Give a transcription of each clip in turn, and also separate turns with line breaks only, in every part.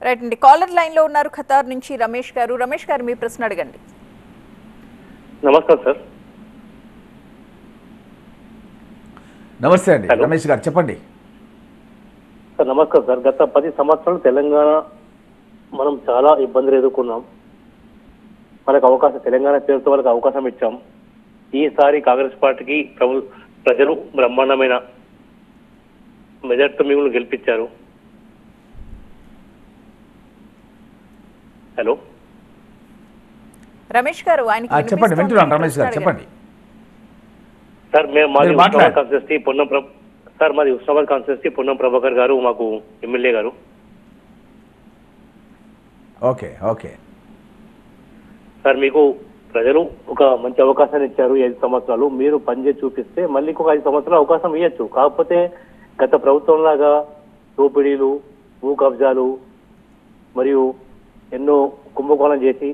Right అండి, caller line లో ఉన్నారు ఖతార్ నుంచి రమేష్ గారు. రమేష్ గారు, మీ ప్రశ్న అడగండి.
నమస్కారం సార్.
నమస్తే అండి రమేష్ గారు, చెప్పండి.
సార్ నమస్కారం సార్. గత 10 సంవత్సరాలు తెలంగాణ మనం చాలా ఇబ్బందులు ఎదుర్కొన్నాం. మనకు అవకాశం, తెలంగాణ పేరుతో వాళ్ళకి అవకాశం ఇచ్చాం. ఈసారి కాంగ్రెస్ పార్టీకి ప్రజలు బ్రహ్మాండమైన మెజార్టీతో మిమ్మల్ని గెలిపించారు. హలో
రమేష్ గారు,
చెప్పండి, వింటున్నాను. రమేష్ గారు చెప్పండి.
సార్, మేము మాది ఉస్మానాబాద్ కాన్స్టిట్యూన్సీ పొన్నం ప్రభాకర్ గారు మాకు ఎమ్మెల్యే గారు.
ఓకే ఓకే
సార్, మీకు ప్రజలు ఒక మంచి అవకాశాన్ని ఇచ్చారు. 5 సంవత్సరాలు మీరు పనిచేసి చూపిస్తే మళ్ళీ ఇంకొక 5 సంవత్సరాలు అవకాశం ఇవ్వచ్చు. కాకపోతే గత ప్రభుత్వం లాగా దోపిడీలు, భూ కబ్జాలు మరియు ఎన్నో కుంభకోణం చేసి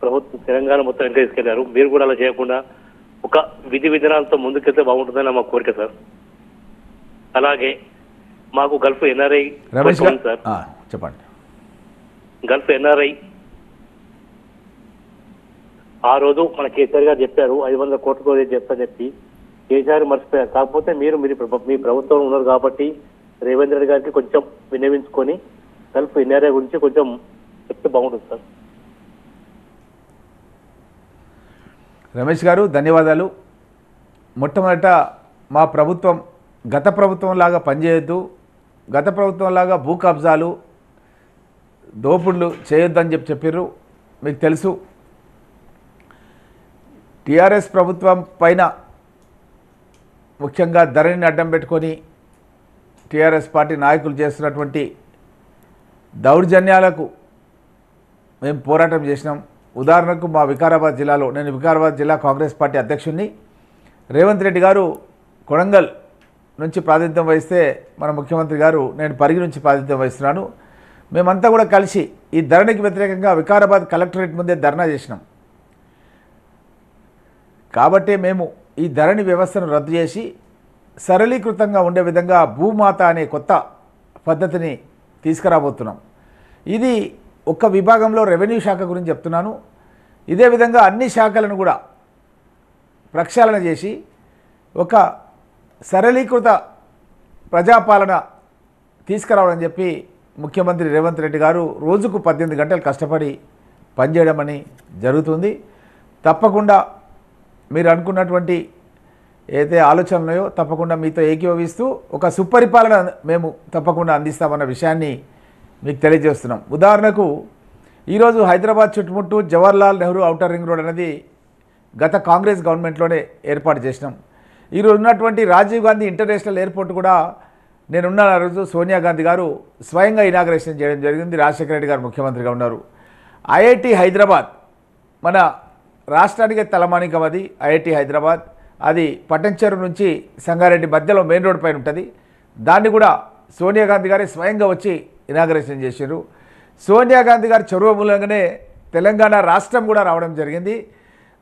ప్రభుత్వం తెలంగాణ మొత్తం వెనక తీసుకెళ్లారు. మీరు కూడా అలా చేయకుండా ఒక విధి విధానాలతో ముందుకెళ్తే బాగుంటుందని మా కోరిక సార్. అలాగే మాకు గల్ఫ్ ఎన్ఆర్ఐ సార్,
చెప్పండి.
గల్ఫ్ ఎన్ఆర్ఐ ఆ రోజు మన కేసీఆర్ గారు చెప్పారు 500 కోట్ల చెప్తాని చెప్పి కేసీఆర్ మర్చిపోయారు. కాకపోతే మీ ప్రభుత్వం ఉన్నారు కాబట్టి రేవంత్ రెడ్డి గారికి కొంచెం విన్నవించుకొని గల్ఫ్ ఎన్ఆర్ఐ గురించి కొంచెం చెప్తే బాగుంటుంది సార్.
రమేష్ గారు, ధన్యవాదాలు. మొట్టమొదట మా ప్రభుత్వం గత ప్రభుత్వం లాగా పనిచేయొద్దు, గత ప్రభుత్వం లాగా భూ కబ్జాలు, దోపుడులు చేయొద్దని చెప్పారు. మీకు తెలుసు, టీఆర్ఎస్ ప్రభుత్వం పైన ముఖ్యంగా ధరణిని అడ్డం పెట్టుకొని టీఆర్ఎస్ పార్టీ నాయకులు చేస్తున్నటువంటి దౌర్జన్యాలకు మేము పోరాటం చేసినాం. ఉదాహరణకు మా వికారాబాద్ జిల్లాలో, నేను వికారాబాద్ జిల్లా కాంగ్రెస్ పార్టీ అధ్యక్షుడిని. రేవంత్ రెడ్డి గారు కొడంగల్ నుంచి ప్రాతినిధ్యం వహిస్తే మన ముఖ్యమంత్రి గారు నేను పరిగి నుంచి ప్రాతినిధ్యం వహిస్తున్నాను. మేమంతా కూడా కలిసి ఈ ధరణికి వ్యతిరేకంగా వికారాబాద్ కలెక్టరేట్ ముందే ధర్నా చేసినాం. కాబట్టి మేము ఈ ధరణి వ్యవస్థను రద్దు చేసి సరళీకృతంగా ఉండే విధంగా భూమాత అనే కొత్త పద్ధతిని తీసుకురాబోతున్నాం. ఇది ఒక్క విభాగంలో రెవెన్యూ శాఖ గురించి చెప్తున్నాను. ఇదే విధంగా అన్ని శాఖలను కూడా ప్రక్షాళన చేసి ఒక సరళీకృత ప్రజాపాలన తీసుకురావాలని చెప్పి ముఖ్యమంత్రి రేవంత్ రెడ్డి గారు రోజుకు 18 గంటలు కష్టపడి పనిచేయడం అని జరుగుతుంది. తప్పకుండా మీరు అనుకున్నటువంటి ఏదైతే ఆలోచనలు ఉన్నాయో తప్పకుండా మీతో ఏకీభవిస్తూ ఒక సుపరిపాలన మేము తప్పకుండా అందిస్తామన్న విషయాన్ని మీకు తెలియజేస్తున్నాం. ఉదాహరణకు ఈరోజు హైదరాబాద్ చుట్టుముట్టు Jawaharlal Nehru outer ring road అనేది గత కాంగ్రెస్ గవర్నమెంట్లోనే ఏర్పాటు చేసినాం. ఈరోజు ఉన్నటువంటి రాజీవ్ గాంధీ ఇంటర్నేషనల్ ఎయిర్పోర్ట్ కూడా నేనున్న రోజు సోనియా గాంధీ గారు స్వయంగా ఇనాగ్రేషన్ చేయడం జరిగింది. రాజశేఖర రెడ్డి గారు ముఖ్యమంత్రిగా ఉన్నారు. ఐఐటి హైదరాబాద్ మన రాష్ట్రానికి తలమానికం. అది ఐఐటి హైదరాబాద్, అది పట్టంచెరు నుంచి సంగారెడ్డి మధ్యలో మెయిన్ రోడ్ పైన ఉంటుంది. దాన్ని కూడా సోనియా గాంధీ గారే స్వయంగా వచ్చి ఇనాగ్రేషన్ చేశారు. సోనియా గాంధీ గారి చొరవ మూలంగానే తెలంగాణ రాష్ట్రం కూడా రావడం జరిగింది.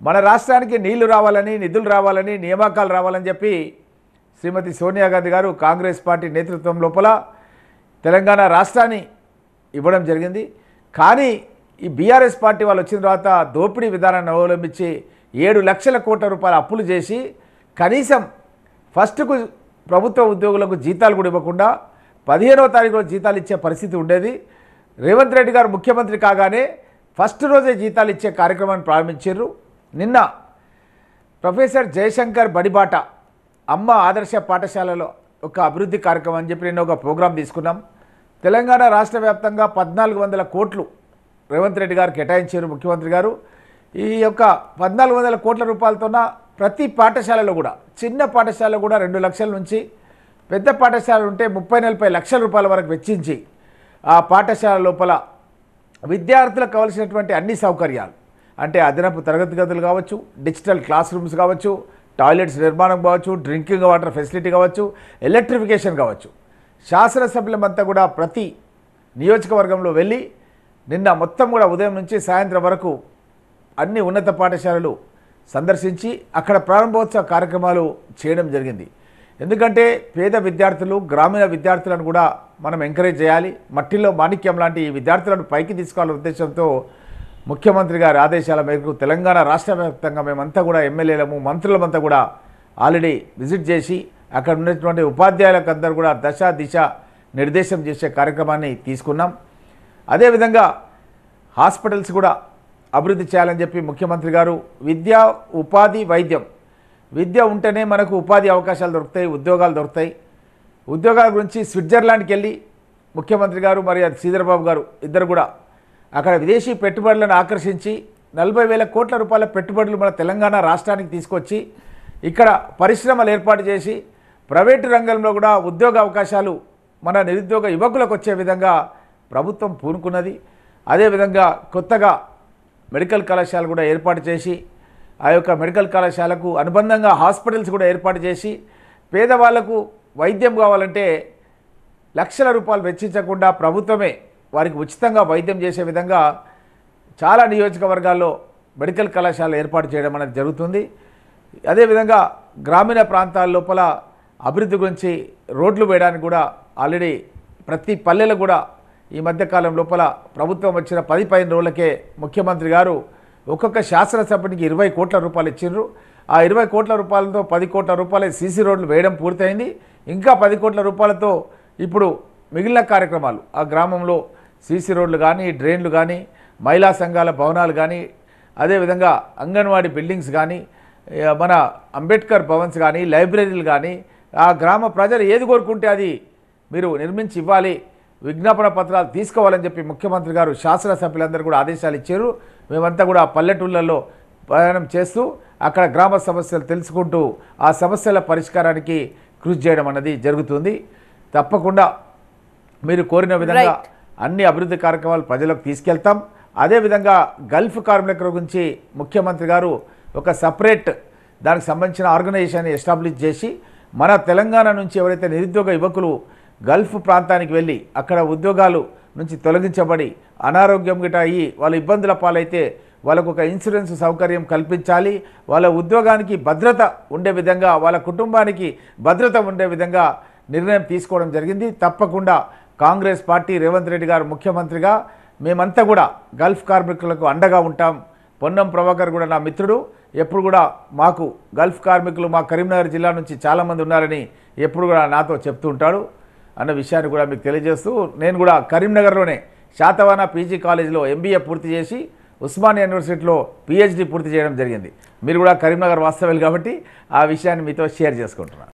మన రాష్ట్రానికి నీళ్లు రావాలని, నిధులు రావాలని, నియామకాలు రావాలని చెప్పి శ్రీమతి సోనియా గాంధీ గారు కాంగ్రెస్ పార్టీ నేతృత్వం లోపల తెలంగాణ రాష్ట్రాన్ని ఇవ్వడం జరిగింది. కానీ ఈ బీఆర్ఎస్ పార్టీ వాళ్ళు వచ్చిన తర్వాత దోపిడీ విధానాన్ని అవలంబించి 7 లక్షల కోట్ల రూపాయల అప్పులు చేసి కనీసం ఫస్ట్కు ప్రభుత్వ ఉద్యోగులకు జీతాలు కూడా ఇవ్వకుండా 15వ తారీఖులో జీతాలు ఇచ్చే పరిస్థితి ఉండేది. రేవంత్ రెడ్డి గారు ముఖ్యమంత్రి కాగానే ఫస్ట్ రోజే జీతాలు ఇచ్చే కార్యక్రమాన్ని ప్రారంభించారు. నిన్న ప్రొఫెసర్ జయశంకర్ బడిబాట అమ్మ ఆదర్శ పాఠశాలలో ఒక అభివృద్ధి కార్యక్రమం అని చెప్పి నిన్న ఒక ప్రోగ్రాం తీసుకున్నాం. తెలంగాణ రాష్ట్ర వ్యాప్తంగా 1400 కోట్లు రేవంత్ రెడ్డి గారు కేటాయించారు ముఖ్యమంత్రి గారు. ఈ యొక్క 1400 కోట్ల రూపాయలతోన ప్రతి పాఠశాలలో కూడా, చిన్న పాఠశాలలో కూడా 2 లక్షల నుంచి, పెద్ద పాఠశాలలు ఉంటే 30-40 లక్షల రూపాయల వరకు వెచ్చించి ఆ పాఠశాల లోపల విద్యార్థులకు కావాల్సినటువంటి అన్ని సౌకర్యాలు, అంటే అదనపు తరగతి గదులు కావచ్చు, డిజిటల్ క్లాస్ రూమ్స్ కావచ్చు, టాయిలెట్స్ నిర్మాణం కావచ్చు, డ్రింకింగ్ వాటర్ ఫెసిలిటీ కావచ్చు, ఎలక్ట్రిఫికేషన్ కావచ్చు, శాసనసభ్యులమంతా కూడా ప్రతి నియోజకవర్గంలో వెళ్ళి నిన్న మొత్తం కూడా ఉదయం నుంచి సాయంత్రం వరకు అన్ని ఉన్నత పాఠశాలలు సందర్శించి అక్కడ ప్రారంభోత్సవ కార్యక్రమాలు చేయడం జరిగింది. ఎందుకంటే పేద విద్యార్థులు గ్రామీణ విద్యార్థులను కూడా మనం ఎంకరేజ్ చేయాలి. మట్టిలో మాణిక్యం లాంటి ఈ విద్యార్థులను పైకి తీసుకోవాలనే ఉద్దేశంతో ముఖ్యమంత్రి గారి ఆదేశాల మేరకు తెలంగాణ రాష్ట్ర వ్యాప్తంగా మేమంతా కూడా ఎమ్మెల్యేలము మంత్రులమంతా కూడా ఆల్రెడీ విజిట్ చేసి అక్కడ ఉన్నటువంటి ఉపాధ్యాయులకు అందరూ కూడా దశ దిశ నిర్దేశం చేసే కార్యక్రమాన్ని తీసుకున్నాం. అదేవిధంగా హాస్పిటల్స్ కూడా అభివృద్ధి చేయాలని చెప్పి ముఖ్యమంత్రి గారు విద్య ఉపాధి వైద్యం, విద్య ఉంటేనే మనకు ఉపాధి అవకాశాలు దొరుకుతాయి, ఉద్యోగాలు దొరుకుతాయి. ఉద్యోగాల గురించి స్విట్జర్లాండ్కి వెళ్ళి ముఖ్యమంత్రి గారు మరి అది శ్రీధరబాబు గారు ఇద్దరు కూడా అక్కడ విదేశీ పెట్టుబడులను ఆకర్షించి 40,000 కోట్ల రూపాయల పెట్టుబడులు మన తెలంగాణ రాష్ట్రానికి తీసుకొచ్చి ఇక్కడ పరిశ్రమలు ఏర్పాటు చేసి ప్రైవేటు రంగంలో కూడా ఉద్యోగ అవకాశాలు మన నిరుద్యోగ యువకులకు వచ్చే విధంగా ప్రభుత్వం పూనుకున్నది. అదేవిధంగా కొత్తగా మెడికల్ కళాశాల కూడా ఏర్పాటు చేసి ఆ యొక్క మెడికల్ కళాశాలకు అనుబంధంగా హాస్పిటల్స్ కూడా ఏర్పాటు చేసి పేదవాళ్లకు వైద్యం కావాలంటే లక్షల రూపాయలు వెచ్చించకుండా ప్రభుత్వమే వారికి ఉచితంగా వైద్యం చేసే విధంగా చాలా నియోజకవర్గాల్లో మెడికల్ కళాశాల ఏర్పాటు చేయడం అనేది జరుగుతుంది. అదేవిధంగా గ్రామీణ ప్రాంతాల లోపల అభివృద్ధి గురించి రోడ్లు వేయడానికి కూడా ఆల్రెడీ ప్రతి పల్లెలు కూడా ఈ మధ్యకాలం లోపల ప్రభుత్వం వచ్చిన 10-15 రోజులకే ముఖ్యమంత్రి గారు ఒక్కొక్క శాసనసభ్యునికి 20 కోట్ల రూపాయలు ఇచ్చిండ్రు. ఆ 20 కోట్ల రూపాయలతో 10 కోట్ల రూపాయల సీసీ రోడ్లు వేయడం పూర్తయింది. ఇంకా 10 కోట్ల రూపాయలతో ఇప్పుడు మిగిలిన కార్యక్రమాలు ఆ గ్రామంలో సీసీ రోడ్లు కానీ, డ్రైన్లు కానీ, మహిళా సంఘాల భవనాలు కానీ, అదేవిధంగా అంగన్వాడీ బిల్డింగ్స్ కానీ, మన అంబేద్కర్ భవన్స్ కానీ, లైబ్రరీలు కానీ, ఆ గ్రామ ప్రజలు ఏది కోరుకుంటే అది మీరు నిర్మించి ఇవ్వాలి, విజ్ఞాపన పత్రాలు తీసుకోవాలని చెప్పి ముఖ్యమంత్రి గారు శాసనసభ్యులందరూ కూడా ఆదేశాలు ఇచ్చారు. మేమంతా కూడా పల్లెటూళ్ళల్లో ప్రయాణం చేస్తూ అక్కడ గ్రామ సమస్యలు తెలుసుకుంటూ ఆ సమస్యల పరిష్కారానికి కృషి చేయడం అన్నది జరుగుతుంది. తప్పకుండా మీరు కోరిన విధంగా అన్ని అభివృద్ధి కార్యక్రమాలు ప్రజలకు తీసుకెళ్తాం. అదేవిధంగా గల్ఫ్ కార్మికుల గురించి ముఖ్యమంత్రి గారు ఒక సపరేట్ దానికి సంబంధించిన ఆర్గనైజేషన్ ఎస్టాబ్లిష్ చేసి మన తెలంగాణ నుంచి ఎవరైతే నిరుద్యోగ యువకులు గల్ఫ్ ప్రాంతానికి వెళ్ళి అక్కడ ఉద్యోగాలు నుంచి తొలగించబడి అనారోగ్యం గిట అయ్యి వాళ్ళ ఇబ్బందుల పాలైతే వాళ్ళకు ఒక ఇన్సూరెన్స్ సౌకర్యం కల్పించాలి, వాళ్ళ ఉద్యోగానికి భద్రత ఉండే విధంగా, వాళ్ళ కుటుంబానికి భద్రత ఉండే విధంగా నిర్ణయం తీసుకోవడం జరిగింది. తప్పకుండా కాంగ్రెస్ పార్టీ రేవంత్ రెడ్డి గారు ముఖ్యమంత్రిగా మేమంతా కూడా గల్ఫ్ కార్మికులకు అండగా ఉంటాం. పొన్నం ప్రభాకర్ కూడా నా మిత్రుడు, ఎప్పుడు కూడా మాకు గల్ఫ్ కార్మికులు మా కరీంనగర్ జిల్లా నుంచి చాలామంది ఉన్నారని ఎప్పుడు కూడా నాతో చెప్తూ ఉంటాడు అన్న విషయాన్ని కూడా మీకు తెలియజేస్తూ, నేను కూడా కరీంనగర్లోనే శాతవాన పీజీ కాలేజీలో MBA పూర్తి చేసి ఉస్మానియా యూనివర్సిటీలో PhD పూర్తి చేయడం జరిగింది. మీరు కూడా కరీంనగర్ వాస్తవ్యులు కాబట్టి ఆ విషయాన్ని మీతో షేర్ చేసుకుంటున్నాను.